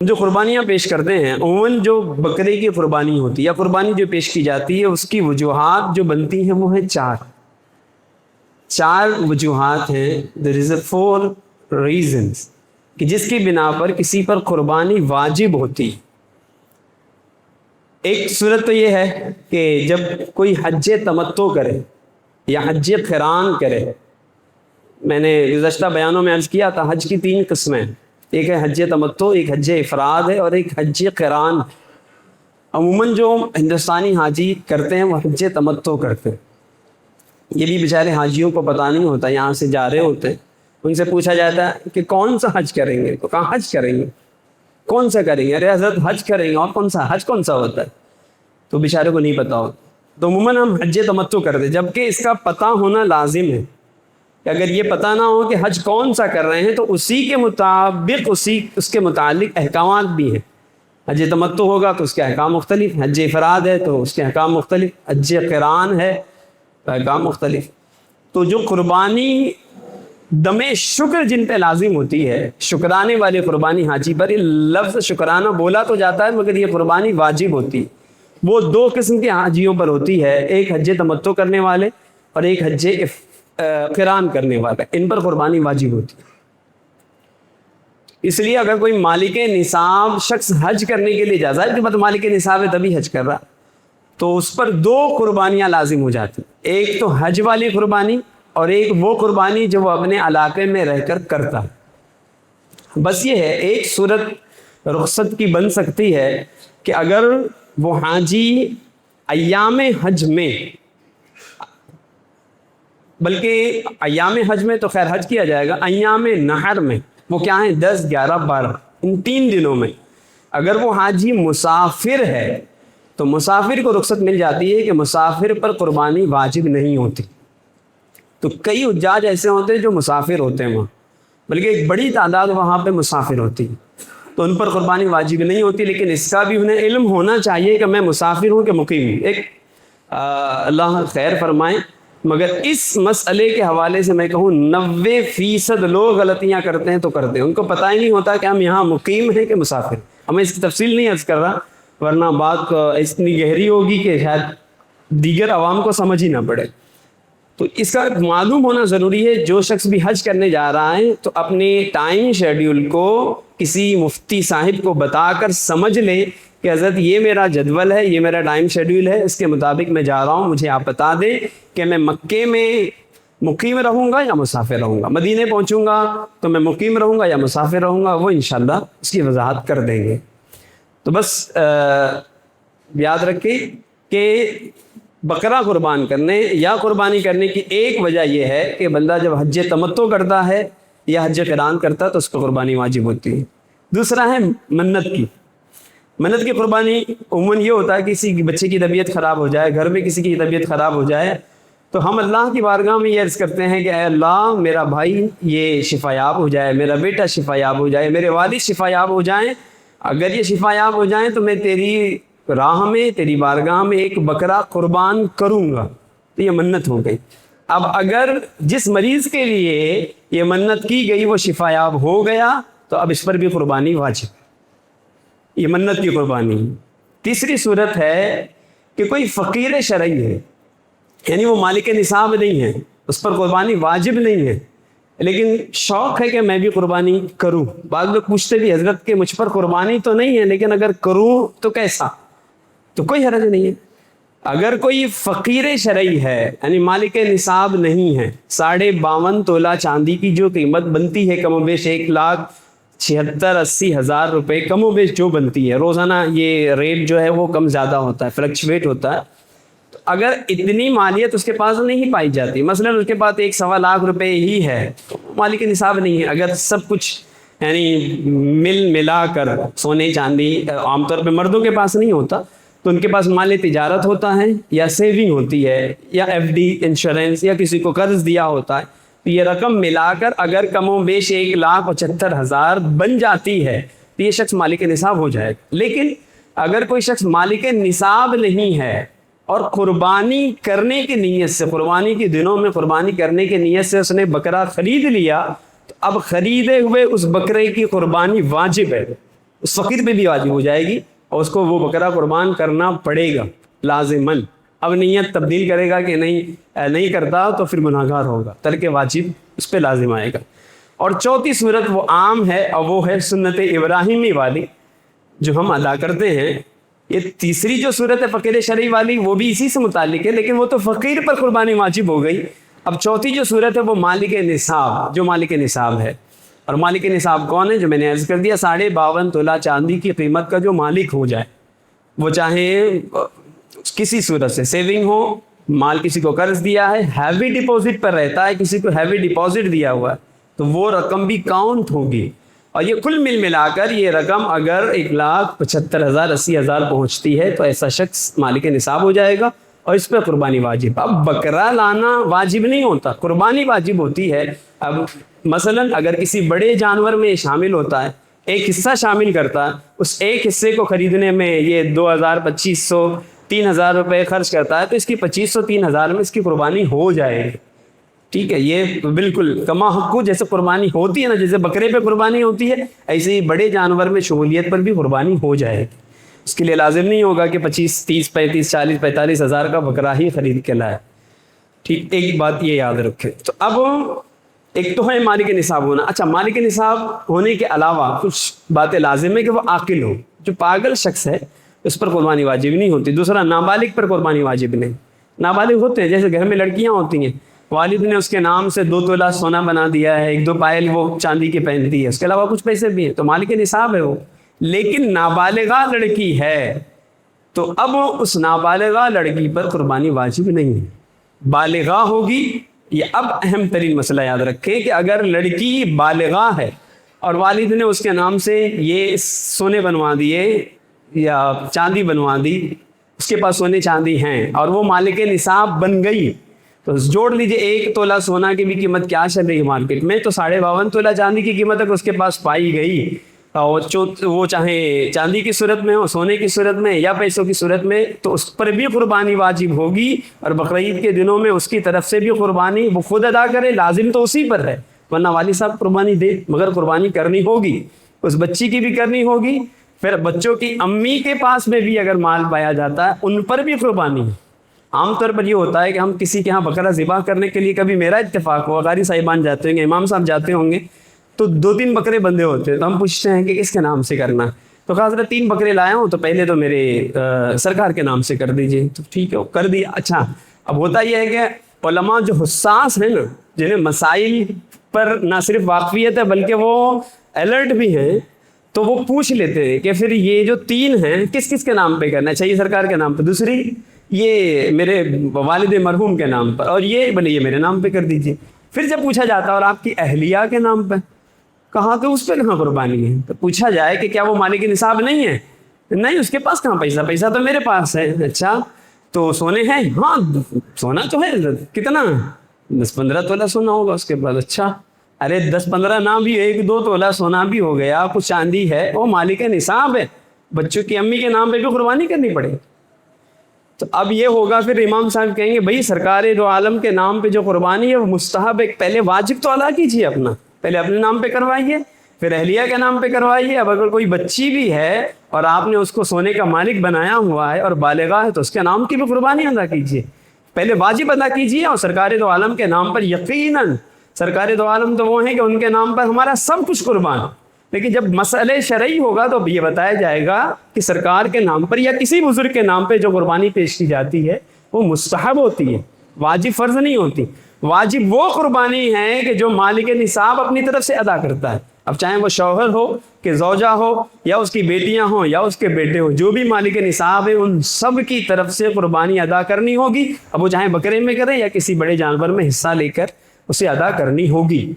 جو قربانیاں پیش کرتے ہیں عموماً جو بکرے کی قربانی ہوتی ہے یا قربانی جو پیش کی جاتی ہے اس کی وجوہات جو بنتی ہیں وہ ہیں چار وجوہات ہیں. there is a 4 reasons کہ جس کی بنا پر کسی پر قربانی واجب ہوتی. ایک صورت تو یہ ہے کہ جب کوئی حج تمتع کرے یا حج قران کرے. میں نے گزشتہ بیانوں میں عرض کیا تھا حج کی 3 قسمیں، ایک ہے حج تمتع، ایک حج افراد ہے اور ایک حج قران. عموماً جو ہندوستانی حاجی کرتے ہیں وہ حج تمتع کرتے ہیں. یہ بھی بیچارے حاجیوں کو پتہ نہیں ہوتا، یہاں سے جا رہے ہوتے ہیں، ان سے پوچھا جاتا ہے کہ کون سا حج کریں گے، تو کہاں حج کریں گے، کون سا کریں گے؟ ارے حضرت حج کریں گے. اور کون سا حج کون سا ہوتا ہے؟ تو بیچارے کو نہیں پتہ ہوتا. تو عموماً ہم حج تمتع کرتے ہیں، جبکہ اس کا پتہ ہونا لازم ہے کہ اگر یہ پتہ نہ ہو کہ حج کون سا کر رہے ہیں تو اسی کے مطابق اس کے متعلق احکامات بھی ہیں. حج تمتع ہوگا تو اس کے احکام مختلف، حج افراد ہے تو اس کے احکام مختلف، حج قران ہے تو احکام مختلف. تو جو قربانی دم شکر جن پہ لازم ہوتی ہے، شکرانے والی قربانی حاجی پر، یہ لفظ شکرانہ بولا تو جاتا ہے مگر یہ قربانی واجب ہوتی ہے. وہ 2 قسم کے حاجیوں پر ہوتی ہے، ایک حج تمتع کرنے والے اور ایک حج قران کرنے والے، ان پر قربانی واجب ہوتی ہے. اس لیے اگر کوئی مالک نصاب شخص حج کرنے کے لیے جائے کہ مطلب مالک نصاب ہے تبھی حج کر رہا، تو اس پر 2 قربانیاں لازم ہو جاتی. ایک تو حج والی قربانی اور ایک وہ قربانی جو وہ اپنے علاقے میں رہ کر کرتا ہے. بس یہ ہے ایک صورت رخصت کی بن سکتی ہے کہ اگر وہ حاجی ایام حج میں، بلکہ ایام حج میں تو خیر حج کیا جائے گا، ایام نحر میں، وہ کیا ہیں 10 11 12 ان 3 دنوں میں اگر وہ حاجی مسافر ہے تو مسافر کو رخصت مل جاتی ہے کہ مسافر پر قربانی واجب نہیں ہوتی. تو کئی حجاج ایسے ہوتے ہیں جو مسافر ہوتے ہیں وہاں، بلکہ ایک بڑی تعداد وہاں پہ مسافر ہوتی ہے تو ان پر قربانی واجب نہیں ہوتی. لیکن اس کا بھی انہیں علم ہونا چاہیے کہ میں مسافر ہوں کہ مقیم ہوں. ایک اللہ خیر فرمائیں، مگر اس مسئلے کے حوالے سے میں کہوں 90% لوگ غلطیاں کرتے ہیں تو کرتے ہیں، ان کو پتہ ہی نہیں ہوتا کہ ہم یہاں مقیم ہیں کہ مسافر. میں اس کی تفصیل نہیں عرض کر رہا ورنہ بات اتنی گہری ہوگی کہ شاید دیگر عوام کو سمجھ ہی نہ پڑے. تو اس کا معلوم ہونا ضروری ہے. جو شخص بھی حج کرنے جا رہا ہے تو اپنے ٹائم شیڈیول کو کسی مفتی صاحب کو بتا کر سمجھ لے کہ حضرت یہ میرا جدول ہے، یہ میرا ٹائم شیڈیول ہے، اس کے مطابق میں جا رہا ہوں، مجھے آپ بتا دیں کہ میں مکے میں مقیم رہوں گا یا مسافر رہوں گا، مدینے پہنچوں گا تو میں مقیم رہوں گا یا مسافر رہوں گا. وہ انشاءاللہ اس کی وضاحت کر دیں گے. تو بس یاد رکھیں کہ بکرا قربان کرنے یا قربانی کرنے کی ایک وجہ یہ ہے کہ بندہ جب حج تمتع کرتا ہے یا حج قران کرتا ہے تو اس کو قربانی واجب ہوتی ہے. دوسرا ہے منت کی قربانی. عموماً یہ ہوتا ہے کہ کسی بچے کی طبیعت خراب ہو جائے، گھر میں کسی کی طبیعت خراب ہو جائے تو ہم اللہ کی بارگاہ میں یہ عرض کرتے ہیں کہ اے اللہ میرا بھائی یہ شفا یاب ہو جائے، میرا بیٹا شفا یاب ہو جائے، میرے والد شفا یاب ہو جائیں. اگر یہ شفا یاب ہو جائیں تو میں تیری راہ میں، تیری بارگاہ میں ایک بکرا قربان کروں گا. تو یہ منت ہو گئی. اب اگر جس مریض کے لیے یہ منت کی گئی وہ شفا یاب ہو گیا تو اب اس پر بھی قربانی واجب، یہ منت کی قربانی. تیسری صورت ہے کہ کوئی فقیر شرعی ہے، یعنی وہ مالک نصاب نہیں ہے، اس پر قربانی واجب نہیں ہے لیکن شوق ہے کہ میں بھی قربانی کروں. بعض لوگ پوچھتے بھی حضرت کہ مجھ پر قربانی تو نہیں ہے لیکن اگر کروں تو کیسا؟ تو کوئی حرج نہیں ہے. اگر کوئی فقیر شرعی ہے یعنی مالک نصاب نہیں ہے، 52.5 تولہ چاندی کی جو قیمت بنتی ہے کم و بیش 1,76,80,000 روپے کم و بیش جو بنتی ہے، روزانہ یہ ریٹ جو ہے وہ کم زیادہ ہوتا ہے، فلکچویٹ ہوتا ہے. تو اگر اتنی مالیت اس کے پاس نہیں پائی جاتی، مثلا اس کے پاس 1.25 لاکھ روپے ہی ہے تو مالک نصاب نہیں ہے. اگر سب کچھ یعنی ملا کر سونے چاندی عام طور پہ مردوں کے پاس نہیں ہوتا تو ان کے پاس مال تجارت ہوتا ہے یا سیونگ ہوتی ہے یا ایف ڈی انشورنس یا کسی کو قرض دیا ہوتا ہے، تو یہ رقم ملا کر اگر کم و بیش 1,75,000 بن جاتی ہے تو یہ شخص مالک نصاب ہو جائے گا. لیکن اگر کوئی شخص مالک نصاب نہیں ہے اور قربانی کرنے کی نیت سے، قربانی کے دنوں میں قربانی کرنے کی نیت سے اس نے بکرا خرید لیا تو اب خریدے ہوئے اس بکرے کی قربانی واجب ہے. اس فقیر پہ بھی واجب ہو جائے گی اور اس کو وہ بکرا قربان کرنا پڑے گا لازماً. اب نیت تبدیل کرے گا کہ نہیں کرتا تو پھر گناہ گار ہوگا, ترک واجب اس پہ لازم آئے گا. اور چوتھی صورت وہ عام ہے اور وہ ہے سنت ابراہیمی والی جو ہم ادا کرتے ہیں. یہ تیسری جو صورت ہے فقیر شرعی والی وہ بھی اسی سے متعلق ہے, لیکن وہ تو فقیر پر قربانی واجب ہو گئی. اب چوتھی جو صورت ہے وہ مالک نصاب, جو مالک نصاب ہے. اور مالک نصاب کون ہے؟ جو میں نے عرض کر دیا 52.5 تولہ چاندی کی قیمت کا جو مالک ہو جائے, وہ چاہے کسی صورت سے سیونگ ہو, مال کسی کو قرض دیا ہے, ہیوی ڈپازٹ پر رہتا ہے, کسی کو ہیوی ڈپازٹ دیا ہوا ہے, تو وہ رقم بھی کاؤنٹ ہوگی. اور یہ کل ملا کر یہ رقم اگر 1,75,000 80,000 پہنچتی ہے تو ایسا شخص مالک نصاب ہو جائے گا اور اس پہ قربانی واجب. اب بکرا لانا واجب نہیں ہوتا, قربانی واجب ہوتی ہے. اب مثلا اگر کسی بڑے جانور میں شامل ہوتا ہے, ایک حصہ شامل کرتا ہے, اس ایک حصے کو خریدنے میں یہ 2,000 2,500 3,000 روپے خرچ کرتا ہے, تو اس کی 2,500 3,000 میں اس کی قربانی ہو جائے گی. ٹھیک ہے, یہ بالکل کما حقو جیسے قربانی ہوتی ہے نا, جیسے بکرے پہ قربانی ہوتی ہے, ایسے ہی بڑے جانور میں شمولیت پر بھی قربانی ہو جائے گی. اس کے لیے لازم نہیں ہوگا کہ 25 30 35 40 45 ہزار کا بکرا ہی خرید کے لائے. ٹھیک, ایک بات یہ یاد رکھیں. تو اب ایک تو ہے مالک نصاب ہونا. اچھا, مالک نصاب ہونے کے علاوہ کچھ باتیں لازم ہے کہ وہ عاقل ہو. جو پاگل شخص ہے اس پر قربانی واجب نہیں ہوتی. دوسرا, نابالغ پر قربانی واجب نہیں. نابالغ ہوتے ہیں, جیسے گھر میں لڑکیاں ہوتی ہیں, والد نے اس کے نام سے 2 تولہ سونا بنا دیا ہے, 1-2 پائل وہ چاندی کی پہنتی ہے, اس کے علاوہ کچھ پیسے بھی ہیں, تو مالک نصاب ہے وہ. لیکن نابالغہ لڑکی ہے تو اب اس نابالغہ لڑکی پر قربانی واجب نہیں ہے. بالغہ ہوگی. یہ اب اہم ترین مسئلہ یاد رکھیں کہ اگر لڑکی بالغہ ہے اور والد نے اس کے نام سے یہ سونے بنوا دیے یا چاندی بنوا دی, اس کے پاس سونے چاندی ہیں اور وہ مالک نصاب بن گئی, تو جوڑ لیجئے 1 تولہ سونا کی بھی قیمت کیا چل رہی ہے مارکیٹ میں, تو 52.5 تولہ چاندی کی قیمت اگر اس کے پاس پائی گئی, اور وہ چاہے چاندی کی صورت میں ہو, سونے کی صورت میں یا پیسوں کی صورت میں, تو اس پر بھی قربانی واجب ہوگی. اور بقرعید کے دنوں میں اس کی طرف سے بھی قربانی وہ خود ادا کرے, لازم تو اسی پر ہے, ورنہ والد صاحب قربانی دے, مگر قربانی کرنی ہوگی, اس بچی کی بھی کرنی ہوگی. پھر بچوں کی امی کے پاس میں بھی اگر مال پایا جاتا ہے ان پر بھی قربانی ہے. عام طور پر یہ ہوتا ہے کہ ہم کسی کے ہاں بکرا ذبح کرنے کے لیے, کبھی میرا اتفاق ہوا, قاری صاحبان جاتے ہوں گے, امام صاحب جاتے ہوں گے, تو 2-3 بکرے بندے ہوتے ہیں, تو ہم پوچھتے ہیں کہ کس کے نام سے کرنا, تو کہا حضرت 3 بکرے لایا ہوں تو پہلے تو میرے سرکار کے نام سے کر دیجئے. تو ٹھیک ہے, کر دیا. اچھا, اب ہوتا یہ ہے کہ علماء جو حساس ہیں نا, جنہیں مسائل پر نہ صرف واقفیت ہے بلکہ وہ الرٹ بھی ہیں, تو وہ پوچھ لیتے ہیں کہ پھر یہ جو 3 ہیں کس کس کے نام پہ کرنا چاہیے, سرکار کے نام پہ, دوسری یہ میرے والد مرحوم کے نام پر, اور یہ بولے یہ میرے نام پہ کر دیجئے. پھر جب پوچھا جاتا ہے اور آپ کی اہلیہ کے نام پہ, کہاں کہ اس پہ کہاں قربانی ہے, تو پوچھا جائے کہ کیا وہ مالک نصاب نہیں ہے؟ نہیں, اس کے پاس کہاں پیسہ, پیسہ تو میرے پاس ہے. اچھا, تو سونے ہیں؟ ہاں سونا تو ہے. کتنا؟ 10-15 تولہ سونا ہوگا اس کے بعد. اچھا, ارے 10-15 نہ بھی, 1-2 تولہ سونا بھی ہو گیا, کچھ چاندی ہے, وہ مالک نصاب ہے, بچوں کی امی کے نام پہ بھی قربانی کرنی پڑے. تو اب یہ ہوگا, پھر امام صاحب کہیں گے بھائی سرکار دو عالم کے نام پہ جو قربانی ہے وہ مستحب ہے, پہلے واجب تو ادا کیجیے اپنا, پہلے اپنے نام پہ کروائیے, پھر اہلیہ کے نام پہ کروائیے. اب اگر کوئی بچی بھی ہے اور آپ نے اس کو سونے کا مالک بنایا ہوا ہے اور بالغہ ہے, تو اس کے نام کی بھی قربانی ادا کیجیے, پہلے واجب ادا کیجیے. اور سرکار دو عالم کے نام پر یقیناً سرکار دو عالم تو وہ ہیں کہ ان کے نام پر ہمارا سب کچھ قربان, لیکن جب مسئلہ شرعی ہوگا تو یہ بتایا جائے گا کہ سرکار کے نام پر یا کسی بزرگ کے نام پہ جو قربانی پیش کی جاتی ہے وہ مستحب ہوتی ہے, واجب فرض نہیں ہوتی. واجب وہ قربانی ہے کہ جو مالک نصاب اپنی طرف سے ادا کرتا ہے. اب چاہے وہ شوہر ہو کہ زوجہ ہو یا اس کی بیٹیاں ہوں یا اس کے بیٹے ہوں, جو بھی مالک نصاب ہے ان سب کی طرف سے قربانی ادا کرنی ہوگی. اب وہ چاہے بکرے میں کرے یا کسی بڑے جانور میں حصہ لے کر اسے ادا کرنی ہوگی.